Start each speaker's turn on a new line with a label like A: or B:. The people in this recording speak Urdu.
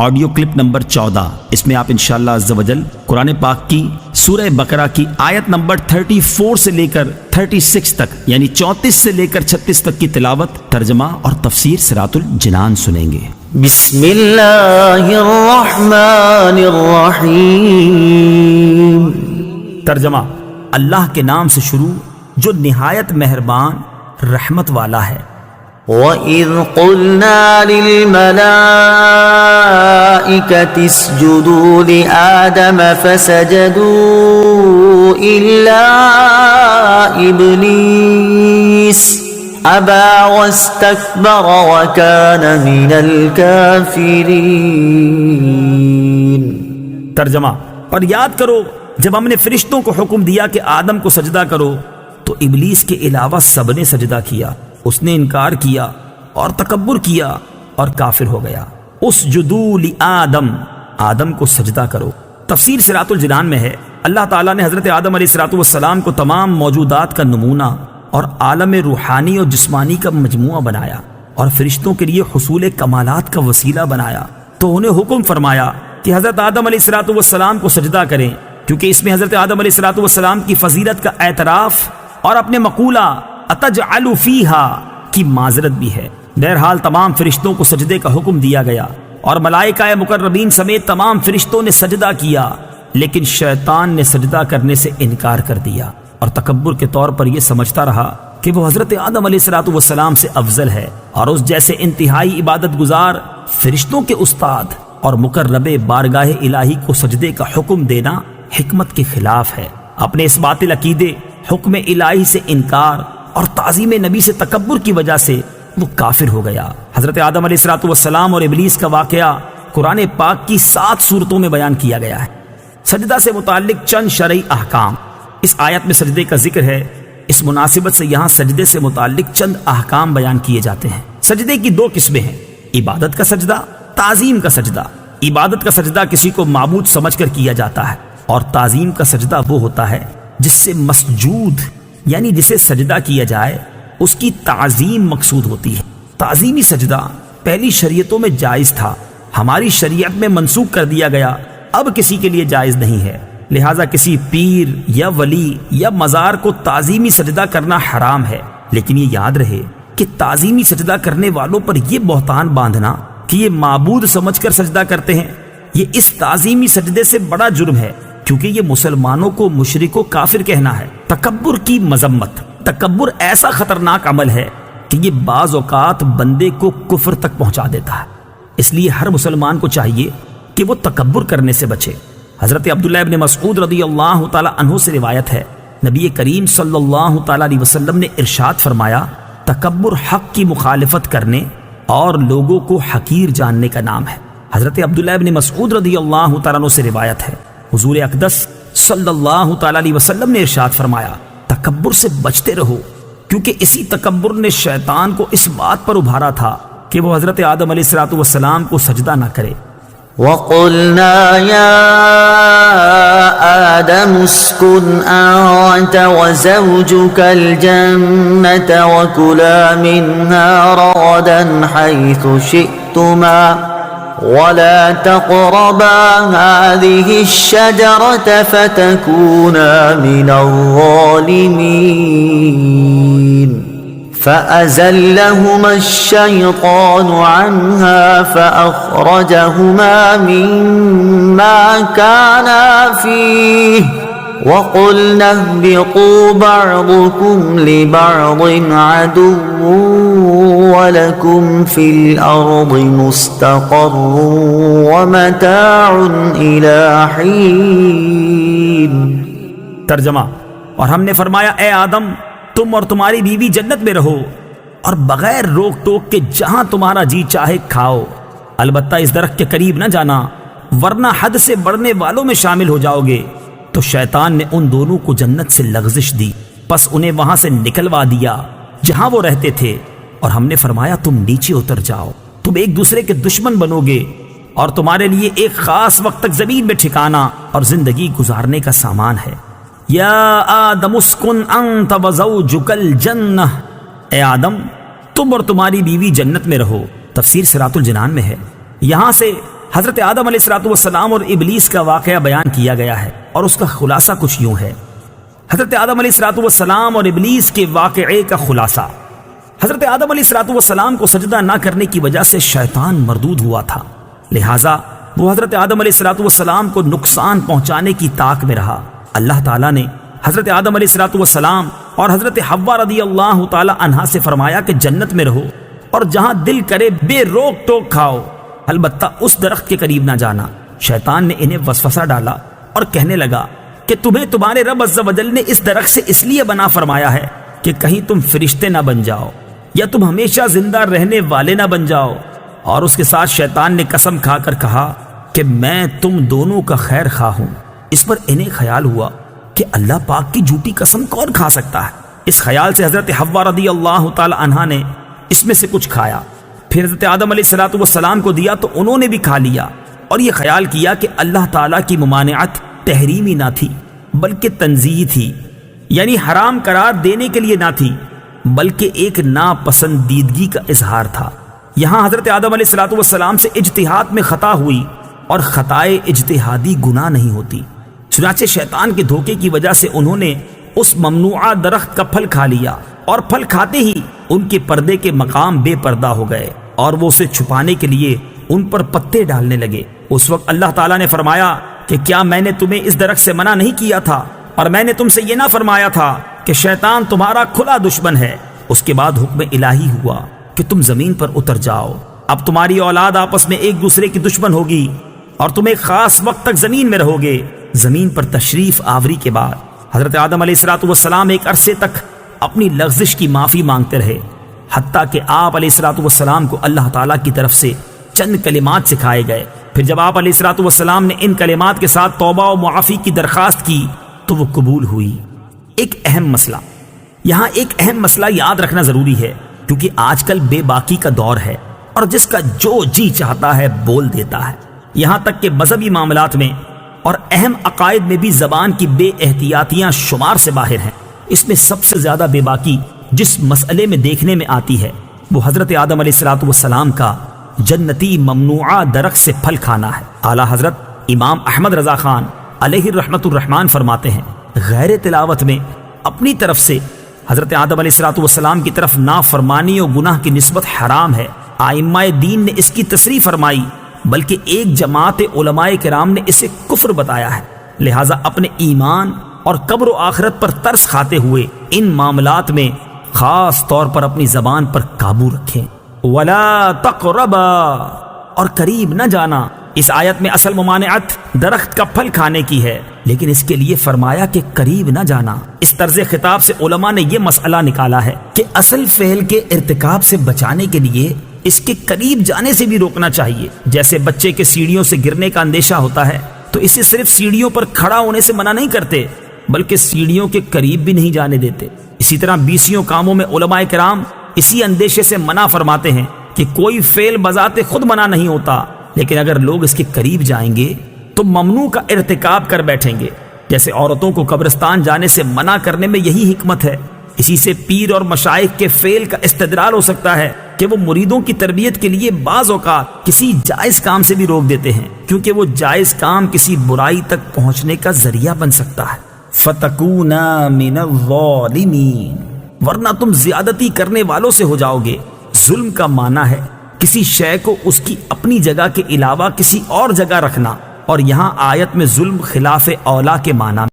A: Audio clip number 14۔ اس میں آپ انشاءاللہ عز و جل قرآن پاک کی سورہ بقرہ کی آیت نمبر 34 سے لے کر 36 تک، یعنی 34 سے لے کر 36 تک کی تلاوت، ترجمہ اور تفسیر صراط الجنان سنیں گے۔
B: بسم اللہ الرحمن الرحیم۔
A: ترجمہ: اللہ کے نام سے شروع جو نہایت مہربان رحمت والا ہے۔
B: وَإِذْ قُلْنَا لِلْمَلَائِكَةِ اسْجُدُوا لِآدَمَ فَسَجَدُوا إِلَّا إِبْلِيسَ أَبَى وَاسْتَكْبَرَ وَكَانَ مِنَ الْكَافِرِينَ۔
A: ترجمہ: اور یاد کرو جب ہم نے فرشتوں کو حکم دیا کہ آدم کو سجدہ کرو تو ابلیس کے علاوہ سب نے سجدہ کیا، اس نے انکار کیا اور تکبر کیا اور کافر ہو گیا۔ اسجدوا لآدم، آدم کو سجدہ کرو۔ تفسیر صراط الجنان میں ہے اللہ تعالیٰ نے حضرت آدم علیہ السلام کو تمام موجودات کا نمونہ اور عالم روحانی اور جسمانی کا مجموعہ بنایا اور فرشتوں کے لیے حصول کمالات کا وسیلہ بنایا، تو انہیں حکم فرمایا کہ حضرت آدم علیہ السلام کو سجدہ کریں، کیونکہ اس میں حضرت آدم علیہ السلام کی فضیلت کا اعتراف اور اپنے مقولہ اتجعل فیہا کی معذرت بھی ہے۔ بہرحال تمام فرشتوں کو سجدے کا حکم دیا گیا اور ملائکہ مقربین سمیت تمام فرشتوں نے سجدہ کیا، لیکن شیطان نے سجدہ کرنے سے انکار کر دیا اور تکبر کے طور پر یہ سمجھتا رہا کہ وہ حضرت آدم علیہ السلام سے افضل ہے، اور اس جیسے انتہائی عبادت گزار فرشتوں کے استاد اور مقرب بارگاہ الہی کو سجدے کا حکم دینا حکمت کے خلاف ہے۔ اپنے اس باطل عقیدے، حکم الہی سے انکار اور تعظیم نبی سے تکبر کی وجہ سے وہ کافر ہو گیا۔ حضرت آدم علیہ السلام اور ابلیس کا واقعہ قرآن پاک کی 7 سورتوں میں بیان کیا گیا ہے۔ سجدہ سے متعلق چند شرعی احکام اس آیت میں سجدے کا ذکر ہے، اس مناسبت سے یہاں سجدے سے متعلق چند احکام بیان کیے جاتے ہیں۔ سجدے کی 2 قسمیں ہیں، عبادت کا سجدہ، تعظیم کا سجدہ۔ عبادت کا سجدہ کسی کو معبود سمجھ کر کیا جاتا ہے، اور تعظیم کا سجدہ وہ ہوتا ہے جس سے مسجود یعنی جسے سجدہ کیا جائے اس کی تعظیم مقصود ہوتی ہے۔ تعظیمی سجدہ پہلی شریعتوں میں جائز تھا، ہماری شریعت میں منسوخ کر دیا گیا، اب کسی کے لیے جائز نہیں ہے، لہٰذا کسی پیر یا ولی یا مزار کو تعظیمی سجدہ کرنا حرام ہے۔ لیکن یہ یاد رہے کہ تعظیمی سجدہ کرنے والوں پر یہ بہتان باندھنا کہ یہ معبود سمجھ کر سجدہ کرتے ہیں، یہ اس تعظیمی سجدے سے بڑا جرم ہے، کیونکہ یہ مسلمانوں کو مشرک و کافر کہنا ہے۔ تکبر کی مذمت۔ تکبر ایسا خطرناک عمل ہے کہ یہ بعض اوقات بندے کو کفر تک پہنچا دیتا ہے، اس لیے ہر مسلمان کو چاہیے کہ وہ تکبر کرنے سے بچے۔ حضرت عبداللہ ابن مسعود رضی اللہ تعالی عنہ سے روایت ہے، نبی کریم صلی اللہ تعالی علیہ وسلم نے ارشاد فرمایا، تکبر حق کی مخالفت کرنے اور لوگوں کو حقیر جاننے کا نام ہے۔ حضرت عبداللہ ابن مسعود رضی اللہ تعالی عنہ سے روایت ہے، حضور اقدس صلی اللہ تعالی علیہ وسلم نے ارشاد فرمایا، تکبر سے بچتے رہو، کیونکہ اسی تکبر نے شیطان کو اس بات پر ابھارا تھا کہ وہ حضرت آدم علیہ السلام کو سجدہ نہ کرے۔
B: وَقُلْنَا يَا آدَمُ اسْكُنْ أَنْتَ وَزَوْجُكَ الْجَنَّةَ وَكُلَا مِنْهَا رَغَدًا حَيْثُ شِئْتُمَا وَلَا تَقْرَبَا هَذِهِ الشَّجَرَةَ فَتَكُونَا مِنَ الظَّالِمِينَ فَأَزَلَّهُمَا الشَّيْطَانُ عَنْهَا فَأَخْرَجَهُمَا مِمَّا كَانَا فِيهِ وَقُلْنَا اهْبِطُوا بَعْضُكُمْ لِبَعْضٍ عَدُوٌّ وَلَكُمْ فِي الْأَرْضِ مُسْتَقَرٌّ وَمَتَاعٌ إِلَى حِينٍ۔
A: ترجمہ: اور ہم نے فرمایا، اے آدم، تم اور تمہاری بیوی جنت میں رہو اور بغیر روک ٹوک کے جہاں تمہارا جی چاہے کھاؤ، البتہ اس درخت کے قریب نہ جانا ورنہ حد سے بڑھنے والوں میں شامل ہو جاؤ گے۔ تو شیطان نے ان دونوں کو جنت سے لغزش دی، پس انہیں وہاں سے نکلوا دیا جہاں وہ رہتے تھے، اور ہم نے فرمایا تم نیچے اتر جاؤ، تم ایک دوسرے کے دشمن بنو گے اور تمہارے لیے ایک خاص وقت تک زمین میں ٹھکانا اور زندگی گزارنے کا سامان ہے۔ یا آدم اسکن انت وزوجک الجنہ، اے آدم تم اور تمہاری بیوی جنت میں رہو۔ تفسیر صراط الجنان میں ہے، یہاں سے حضرت آدم علیہ السلام اور ابلیس کا واقعہ بیان کیا گیا ہے، اور اس کا خلاصہ کچھ یوں ہے۔ حضرت آدم علیہ السلام اور ابلیس کے واقعے کا خلاصہ: حضرت آدم علیہ السلام کو سجدہ نہ کرنے کی وجہ سے شیطان مردود ہوا تھا، لہٰذا وہ حضرت آدم علیہ السلام کو نقصان پہنچانے کی طاق میں رہا۔ اللہ تعالیٰ نے حضرت آدم علیہ السلام اور حضرت حوا رضی اللہ تعالی عنہا سے فرمایا کہ جنت میں رہو اور جہاں دل کرے بے روک ٹوک کھاؤ، البتہ اس درخت کے قریب نہ جانا۔ شیطان نے انہیں وسوسہ ڈالا اور کہنے لگا کہ تمہیں تمہارے رب عز و جل نے اس درخت سے اس لیے بنا فرمایا ہے کہ کہیں تم فرشتے نہ بن جاؤ یا تم ہمیشہ زندہ رہنے والے نہ بن جاؤ۔ اور اس کے ساتھ شیطان نے قسم کھا کر کہا کہ میں تم دونوں کا خیر خواہ ہوں۔ اس پر انہیں خیال ہوا کہ اللہ پاک کی جھوٹی قسم کون کھا سکتا ہے۔ اس خیال سے حضرت حوا رضی اللہ تعالی عنہا نے اس میں سے کچھ کھایا، پھر حضرت آدم علیہ السلام کو دیا تو انہوں نے بھی کھا لیا، اور یہ خیال کیا کہ اللہ تعالیٰ کی ممانعت تحریمی نہ تھی بلکہ تنزیہی تھی، یعنی حرام قرار دینے کے لیے نہ تھی بلکہ ایک ناپسندیدگی کا اظہار تھا۔ یہاں حضرت آدم علیہ السلام سے اجتہاد میں خطا ہوئی، اور خطائے اجتہادی گناہ نہیں ہوتی، چنانچہ شیطان کے دھوکے کی وجہ سے انہوں نے اس ممنوعہ درخت کا پھل کھا لیا، اور پھل کھاتے ہی ان کے پردے کے مقام بے پردہ ہو گئے، اور وہ اسے چھپانے کے لیے ان پر پتے ڈالنے لگے۔ اس وقت اللہ تعالیٰ نے فرمایا کہ کیا میں نے تمہیں اس درخت سے منع نہیں کیا تھا، اور میں نے تم سے یہ نہ فرمایا تھا کہ شیطان تمہارا کھلا دشمن ہے؟ اس کے بعد حکم الہی ہوا کہ تم زمین پر اتر جاؤ، اب تمہاری اولاد آپس میں ایک دوسرے کی دشمن ہوگی، اور تم ایک خاص وقت تک زمین میں رہو گے۔ زمین پر تشریف آوری کے بعد حضرت آدم علیہ السلام ایک عرصے تک اپنی لغزش کی معافی مانگتے رہے، حتیٰ کہ آپ علیہ السلام کو اللہ تعالیٰ کی طرف سے چند کلمات سکھائے گئے۔ پھر جب آپ علیہ السلام نے ان کلمات کے ساتھ توبہ و معافی کی درخواست کی تو وہ قبول ہوئی۔ ایک اہم مسئلہ یہاں ایک اہم مسئلہ یاد رکھنا ضروری ہے، کیونکہ آج کل بے باکی کا دور ہے، اور جس کا جو جی چاہتا ہے بول دیتا ہے، یہاں تک کہ مذہبی معاملات میں اور اہم عقائد میں بھی زبان کی بے احتیاطیاں شمار سے باہر ہیں۔ اس میں سب سے زیادہ بے باکی جس مسئلے میں دیکھنے میں آتی ہے وہ حضرت آدم علیہ السلام کا جنتی ممنوعہ درخت سے پھل کھانا ہے۔ اعلیٰ حضرت امام احمد رضا خان علیہ رحمت الرحمان فرماتے ہیں، غیر تلاوت میں اپنی طرف سے حضرت آدم علیہ السلام کی طرف نافرمانی و گناہ کی نسبت حرام ہے۔ ائمہ دین نے اس کی تصریح فرمائی، بلکہ ایک جماعت علماء کرام نے اسے کفر بتایا ہے۔ لہٰذا اپنے ایمان اور قبر و آخرت پر ترس کھاتے ہوئے ان معاملات میں خاص طور پر اپنی زبان پر قابو رکھیں۔ وَلَا تَقْرَبَا، اور قریب نہ جانا۔ اس آیت میں اصل ممانعت درخت کا پھل کھانے کی ہے، لیکن اس کے لیے فرمایا کہ قریب نہ جانا۔ اس طرز خطاب سے علماء نے یہ مسئلہ نکالا ہے کہ اصل فعل کے ارتکاب سے بچانے کے لیے اس کے قریب جانے سے بھی روکنا چاہیے۔ جیسے بچے کے سیڑھیوں سے گرنے کا اندیشہ ہوتا ہے تو اسے صرف سیڑھیوں پر کھڑا ہونے سے منع نہیں کرتے بلکہ سیڑھیوں کے قریب بھی نہیں جانے دیتے۔ اسی طرح بیسیوں کاموں میں علماء کرام اسی اندیشے سے منع فرماتے ہیں کہ کوئی فعل بذات خود منع نہیں ہوتا، لیکن اگر لوگ اس کے قریب جائیں گے تو ممنوع کا ارتکاب کر بیٹھیں گے۔ جیسے عورتوں کو قبرستان جانے سے منع کرنے میں یہی حکمت ہے۔ اسی سے پیر اور مشائخ کے فعل کا استدلال ہو سکتا ہے کہ وہ مریدوں کی تربیت کے لیے بعض اوقات کسی جائز کام سے بھی روک دیتے ہیں، کیونکہ وہ جائز کام کسی برائی تک پہنچنے کا ذریعہ بن سکتا ہے۔ فَتَكُونَا مِنَ الظَّالِمِينَ، ورنہ تم زیادتی کرنے والوں سے ہو جاؤ گے۔ ظلم کا معنی ہے کسی شے کو اس کی اپنی جگہ کے علاوہ کسی اور جگہ رکھنا، اور یہاں آیت میں ظلم خلاف اولا کے معنی